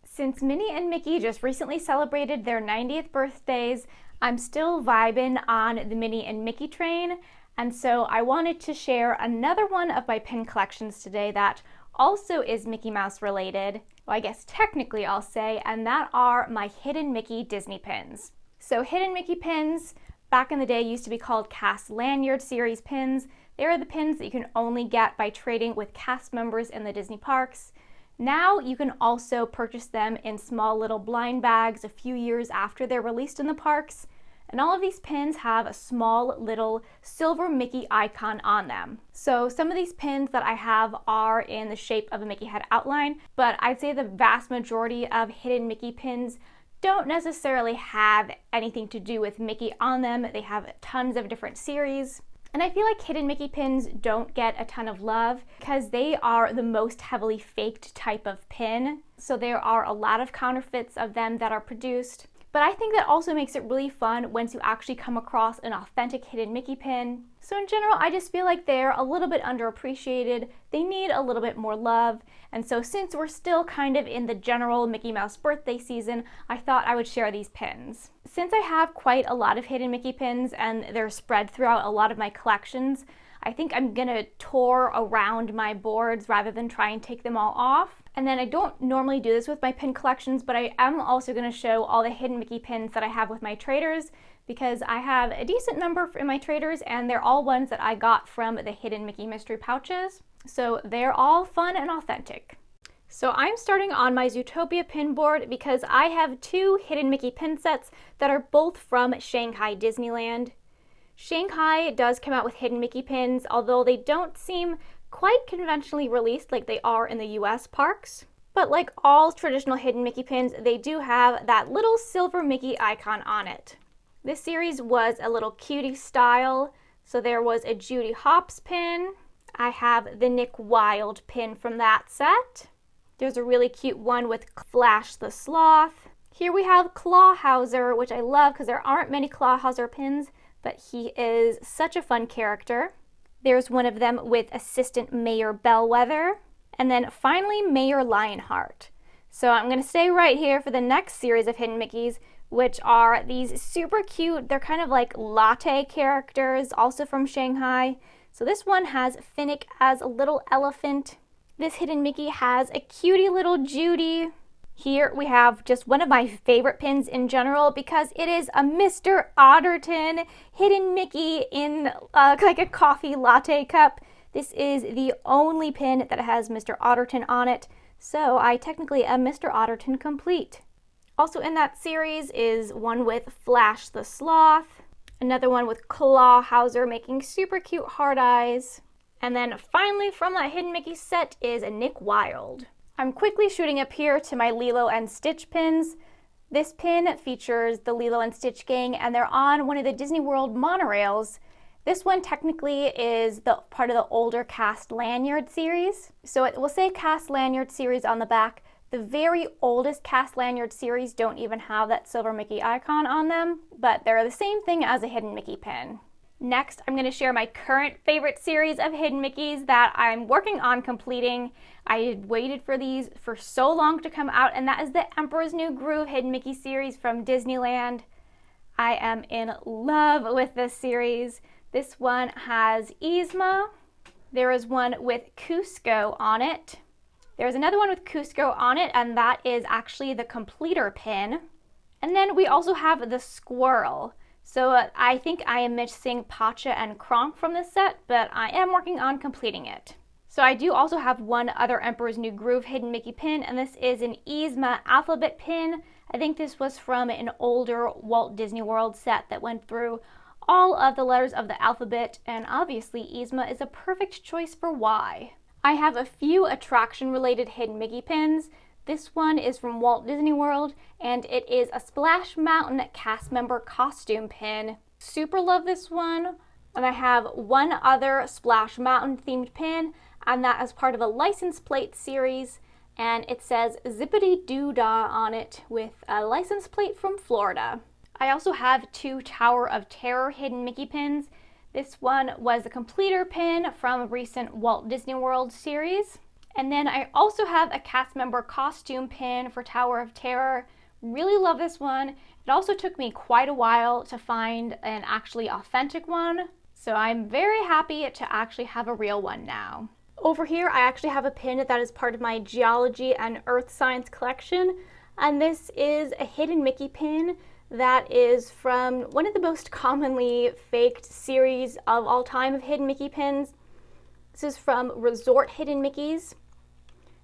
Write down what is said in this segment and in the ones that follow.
Since Minnie and Mickey just recently celebrated their 90th birthdays, I'm still vibing on the Minnie and Mickey train, and so I wanted to share another one of my pin collections today that also is Mickey Mouse related. Well, I guess technically I'll say, and that are my Hidden Mickey Disney pins. So Hidden Mickey pins, back in the day, used to be called cast lanyard series pins. They are the pins that you can only get by trading with cast members in the Disney parks. Now you can also purchase them in small little blind bags a few years after they're released in the parks. And all of these pins have a small little silver Mickey icon on them. So some of these pins that I have are in the shape of a Mickey head outline, but I'd say the vast majority of Hidden Mickey pins don't necessarily have anything to do with Mickey on them. They have tons of different series. And I feel like Hidden Mickey pins don't get a ton of love because they are the most heavily faked type of pin. So there are a lot of counterfeits of them that are produced. But I think that also makes it really fun once you actually come across an authentic Hidden Mickey pin. So in general, I just feel like they're a little bit underappreciated. They need a little bit more love. And so since we're still kind of in the general Mickey Mouse birthday season, I thought I would share these pins. Since I have quite a lot of Hidden Mickey pins and they're spread throughout a lot of my collections, I think I'm gonna tour around my boards rather than try and take them all off. And then I don't normally do this with my pin collections, but I am also going to show all the Hidden Mickey pins that I have with my traders because I have a decent number in my traders and they're all ones that I got from the Hidden Mickey mystery pouches. So they're all fun and authentic. So I'm starting on my Zootopia pin board because I have two Hidden Mickey pin sets that are both from Shanghai Disneyland. Shanghai does come out with Hidden Mickey pins, although they don't seem quite conventionally released like they are in the US parks. But like all traditional Hidden Mickey pins, they do have that little silver Mickey icon on it. This series was a little cutie style, so there was a Judy Hopps pin. I have the Nick Wilde pin from that set. There's a really cute one with Flash the Sloth. Here we have Clawhauser, which I love because there aren't many Clawhauser pins, but he is such a fun character. There's one of them with Assistant Mayor Bellwether. And then finally, Mayor Lionheart. So I'm going to stay right here for the next series of Hidden Mickeys, which are these super cute, they're kind of like latte characters, also from Shanghai. So this one has Finnick as a little elephant. This Hidden Mickey has a cutie little Judy. Here we have just one of my favorite pins in general because it is a Mr. Otterton Hidden Mickey in like a coffee latte cup. This is the only pin that has Mr. Otterton on it, so I technically am Mr. Otterton complete. Also in that series is one with Flash the Sloth, another one with Clawhauser making super cute heart eyes, and then finally from that Hidden Mickey set is a Nick Wilde. I'm quickly shooting up here to my Lilo and Stitch pins. This pin features the Lilo and Stitch gang and they're on one of the Disney World monorails. This one technically is the part of the older cast lanyard series. So it will say cast lanyard series on the back. The very oldest cast lanyard series don't even have that silver Mickey icon on them, but they're the same thing as a Hidden Mickey pin. Next, I'm going to share my current favorite series of Hidden Mickeys that I'm working on completing. I had waited for these for so long to come out, and that is the Emperor's New Groove Hidden Mickey series from Disneyland. I am in love with this series. This one has Yzma. There is one with Cusco on it. There's another one with Cusco on it, and that is actually the completer pin. And then we also have the squirrel. So I think I am missing Pacha and Kronk from this set, but I am working on completing it. So I do also have one other Emperor's New Groove Hidden Mickey pin, and this is an Yzma alphabet pin. I think this was from an older Walt Disney World set that went through all of the letters of the alphabet, and obviously Yzma is a perfect choice for Y. I have a few attraction-related Hidden Mickey pins. This one is from Walt Disney World, and it is a Splash Mountain cast member costume pin. Super love this one. And I have one other Splash Mountain themed pin, and that is part of a license plate series, and it says Zip-a-Dee-Doo on it with a license plate from Florida. I also have two Tower of Terror Hidden Mickey pins. This one was a completer pin from a recent Walt Disney World series. And then I also have a cast member costume pin for Tower of Terror. Really love this one. It also took me quite a while to find an actually authentic one, so I'm very happy to actually have a real one now. Over here I actually have a pin that is part of my geology and earth science collection, and this is a hidden Mickey pin that is from one of the most commonly faked series of all time of hidden Mickey pins. This is from Resort Hidden Mickeys,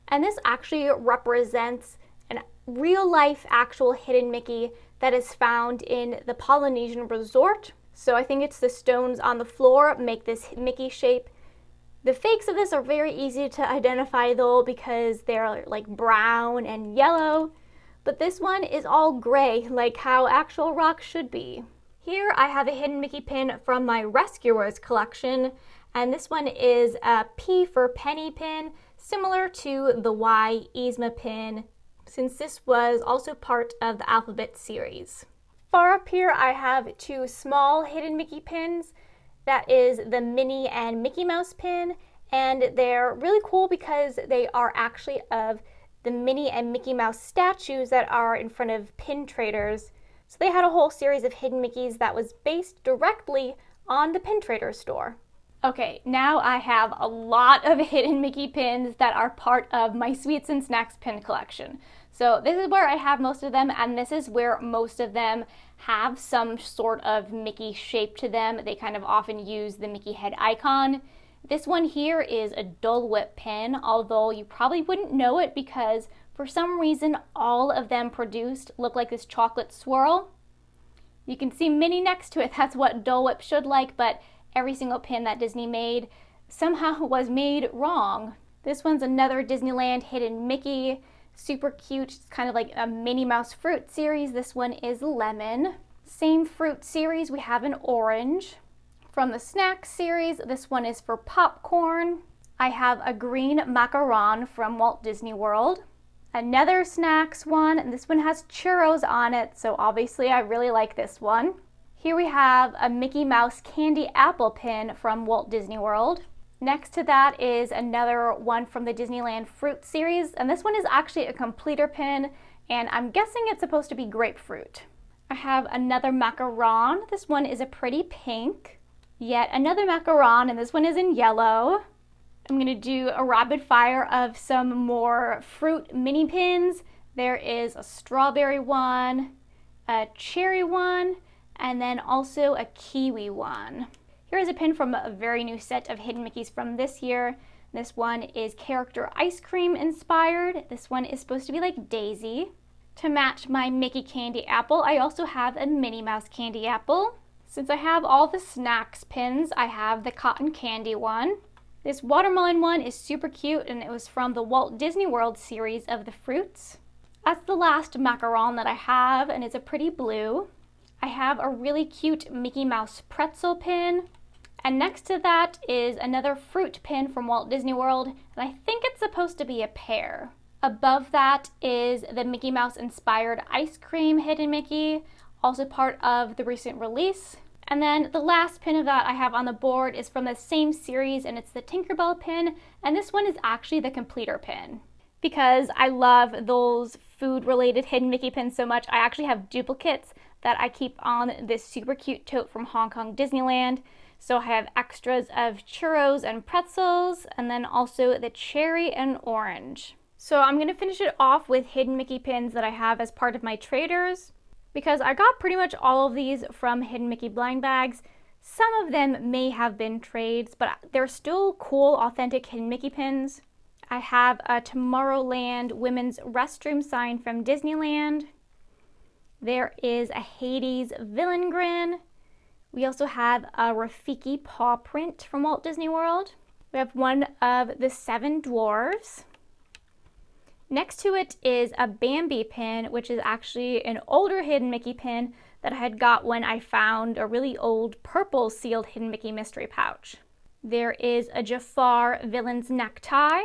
and this actually represents a real life actual hidden Mickey that is found in the Polynesian resort. So I think it's the stones on the floor make this Mickey shape. The fakes of this are very easy to identify though, because they're like brown and yellow, but this one is all gray, like how actual rock should be. Here I have a hidden Mickey pin from my Rescuers collection, and this one is a P for penny pin, similar to the Y Yzma pin, since this was also part of the Alphabet series. Far up here I have two small hidden Mickey pins. That is the Minnie and Mickey Mouse pin, and they're really cool because they are actually of the Minnie and Mickey Mouse statues that are in front of pin traders. So they had a whole series of hidden Mickeys that was based directly on the Pin Trader store. Okay, now I have a lot of hidden Mickey pins that are part of my Sweets and Snacks pin collection. So this is where I have most of them, and this is where most of them have some sort of Mickey shape to them. They kind of often use the Mickey head icon. This one here is a Dole Whip pin, although you probably wouldn't know it because for some reason all of them produced look like this chocolate swirl. You can see Minnie next to it, that's what Dole Whip should like, but every single pin that Disney made somehow was made wrong. This one's another Disneyland hidden Mickey. Super cute. It's kind of like a Minnie Mouse fruit series. This one is lemon. Same fruit series, we have an orange. From the snack series, this one is for popcorn. I have a green macaron from Walt Disney World. Another snacks one, and this one has churros on it, so obviously I really like this one. Here we have a Mickey Mouse candy apple pin from Walt Disney World. Next to that is another one from the Disneyland Fruit series, and this one is actually a completer pin, and I'm guessing it's supposed to be grapefruit. I have another macaron. This one is a pretty pink. Yet another macaron, and this one is in yellow. I'm going to do a rapid fire of some more fruit mini pins. There is a strawberry one, a cherry one, and then also a kiwi one. Here is a pin from a very new set of hidden Mickeys from this year. This one is character ice cream inspired. This one is supposed to be like Daisy. To match my Mickey candy apple, I also have a Minnie Mouse candy apple. Since I have all the snacks pins, I have the cotton candy one. This watermelon one is super cute, and it was from the Walt Disney World series of the fruits. That's the last macaron that I have, and it's a pretty blue. I have a really cute Mickey Mouse pretzel pin. And next to that is another fruit pin from Walt Disney World, and I think it's supposed to be a pear. Above that is the Mickey Mouse inspired ice cream hidden Mickey, also part of the recent release. And then the last pin of that I have on the board is from the same series, and it's the Tinkerbell pin, and this one is actually the completer pin. Because I love those food related hidden Mickey pins so much, I actually have duplicates that I keep on this super cute tote from Hong Kong Disneyland. So I have extras of churros and pretzels, and then also the cherry and orange. So I'm going to finish it off with hidden Mickey pins that I have as part of my traders, because I got pretty much all of these from Hidden Mickey blind bags. Some of them may have been trades, but they're still cool, authentic hidden Mickey pins. I have a Tomorrowland women's restroom sign from Disneyland. There is a Hades villain grin. We also have a Rafiki paw print from Walt Disney World. We have one of the 7 dwarves. Next to it is a Bambi pin, which is actually an older hidden Mickey pin that I had got when I found a really old purple sealed hidden Mickey mystery pouch. There is a Jafar villain's necktie.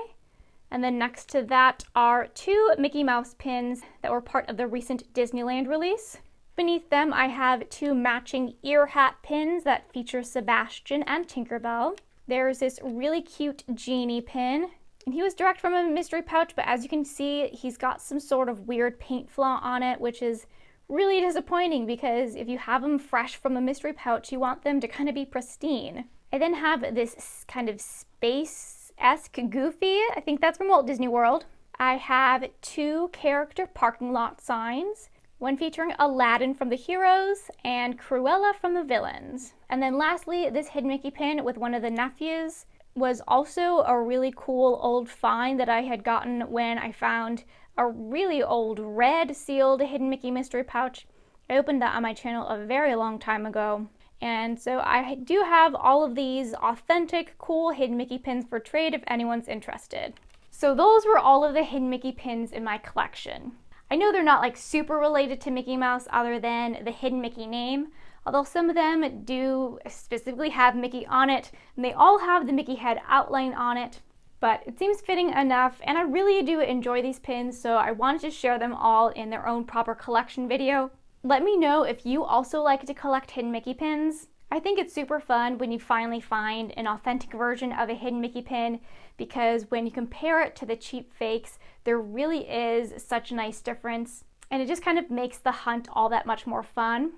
And then next to that are 2 Mickey Mouse pins that were part of the recent Disneyland release. Beneath them, I have two matching ear hat pins that feature Sebastian and Tinkerbell. There's this really cute genie pin, and he was direct from a mystery pouch, but as you can see, he's got some sort of weird paint flaw on it, which is really disappointing because if you have them fresh from a mystery pouch, you want them to kind of be pristine. I then have this kind of space-esque Goofy. I think that's from Walt Disney World. I have two character parking lot signs, one featuring Aladdin from the heroes and Cruella from the villains. And then lastly, this Hidden Mickey pin with one of the nephews was also a really cool old find that I had gotten when I found a really old red sealed Hidden Mickey mystery pouch. I opened that on my channel a very long time ago. And so I do have all of these authentic, cool Hidden Mickey pins for trade if anyone's interested. So those were all of the Hidden Mickey pins in my collection. I know they're not like super related to Mickey Mouse other than the Hidden Mickey name, although some of them do specifically have Mickey on it, and they all have the Mickey head outline on it, but it seems fitting enough, and I really do enjoy these pins, so I wanted to share them all in their own proper collection video. Let me know if you also like to collect Hidden Mickey pins. I think it's super fun when you finally find an authentic version of a Hidden Mickey pin, because when you compare it to the cheap fakes, there really is such a nice difference, and it just kind of makes the hunt all that much more fun.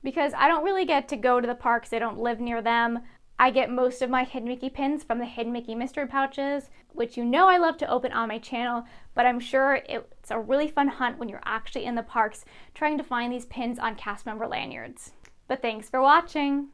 Because I don't really get to go to the parks, I don't live near them. I get most of my Hidden Mickey pins from the Hidden Mickey mystery pouches, which you know I love to open on my channel, but I'm sure it's a really fun hunt when you're actually in the parks trying to find these pins on cast member lanyards. But thanks for watching!